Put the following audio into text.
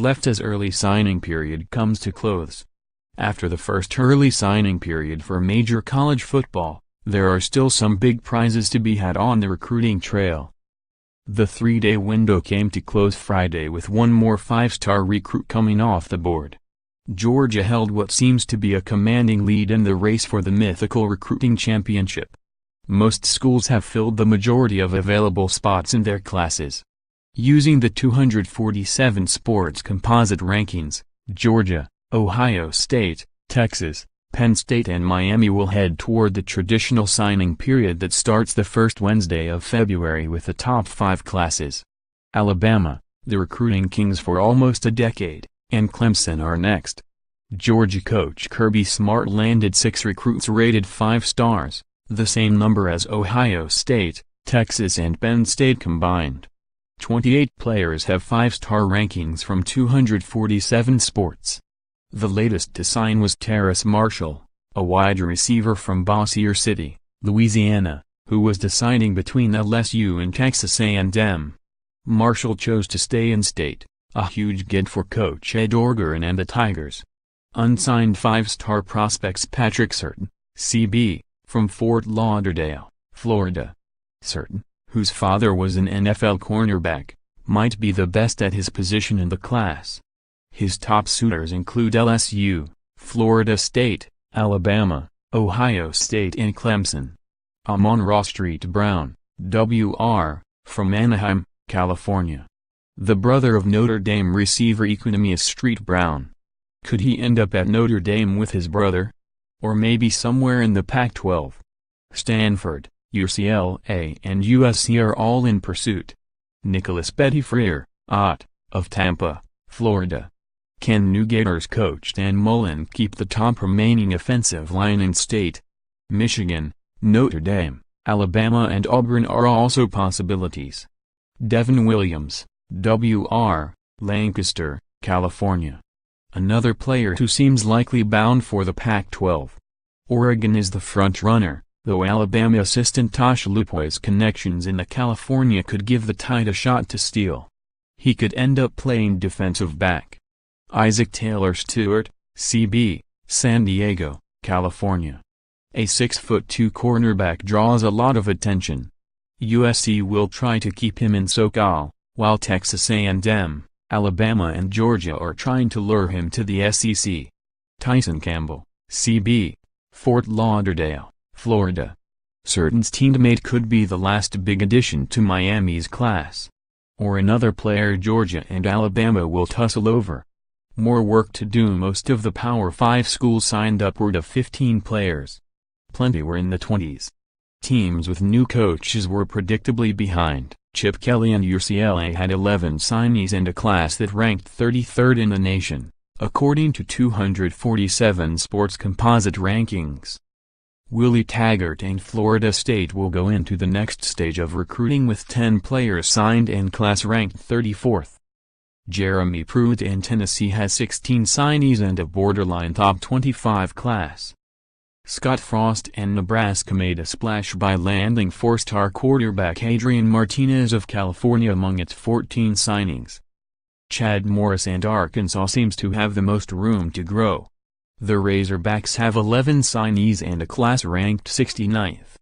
left as early signing period comes to close. After the first early signing period for major college football, there are still some big prizes to be had on the recruiting trail. The 3-day window came to close Friday with one more five-star recruit coming off the board. Georgia held what seems to be a commanding lead in the race for the mythical recruiting championship. Most schools have filled the majority of available spots in their classes. Using the 247 sports composite rankings, Georgia, Ohio State, Texas, Penn State and Miami will head toward the traditional signing period that starts the first Wednesday of February with the top 5 classes. Alabama, the recruiting kings for almost a decade, and Clemson are next. Georgia coach Kirby Smart landed 6 recruits rated 5 stars, the same number as Ohio State, Texas and Penn State combined. 28 players have 5-star rankings from 247 sports. The latest to sign was Terrace Marshall, a wide receiver from Bossier City, Louisiana, who was deciding between LSU and Texas A&M. Marshall chose to stay in state, a huge get for Coach Ed Orgeron and the Tigers. Unsigned 5-star prospects Patrick Surtain, CB, from Fort Lauderdale, Florida. Surtain, whose father was an NFL cornerback, might be the best at his position in the class. His top suitors include LSU, Florida State, Alabama, Ohio State and Clemson. Amon-Ra St. Brown, Wr., from Anaheim, California. The brother of Notre Dame receiver Equanimeous St. Brown. Could he end up at Notre Dame with his brother? Or maybe somewhere in the Pac-12? Stanford, UCLA and USC are all in pursuit. Nicholas Petty-Frere, Ott, of Tampa, Florida. Can New Gators coach Dan Mullen keep the top remaining offensive line in state? Michigan, Notre Dame, Alabama and Auburn are also possibilities. Devin Williams, Wr., Lancaster, California. Another player who seems likely bound for the Pac-12. Oregon is the front-runner, though Alabama assistant Tosh Lupoi's connections in California could give the Tide a shot to steal. He could end up playing defensive back. Isaac Taylor Stewart, CB, San Diego, California. A 6'2" cornerback draws a lot of attention. USC will try to keep him in SoCal, while Texas A&M, Alabama and Georgia are trying to lure him to the SEC. Tyson Campbell, CB, Fort Lauderdale, Florida. Surtain's teammate could be the last big addition to Miami's class. Or another player Georgia and Alabama will tussle over. More work to do. Most of the Power 5 schools signed upward of 15 players. Plenty were in the 20s. Teams with new coaches were predictably behind. Chip Kelly and UCLA had 11 signees and a class that ranked 33rd in the nation, according to 247 sports composite rankings. Willie Taggart and Florida State will go into the next stage of recruiting with 10 players signed and class ranked 34th. Jeremy Pruitt and Tennessee has 16 signees and a borderline top 25 class. Scott Frost and Nebraska made a splash by landing 4-star quarterback Adrian Martinez of California among its 14 signings. Chad Morris and Arkansas seems to have the most room to grow. The Razorbacks have 11 signees and a class ranked 69th.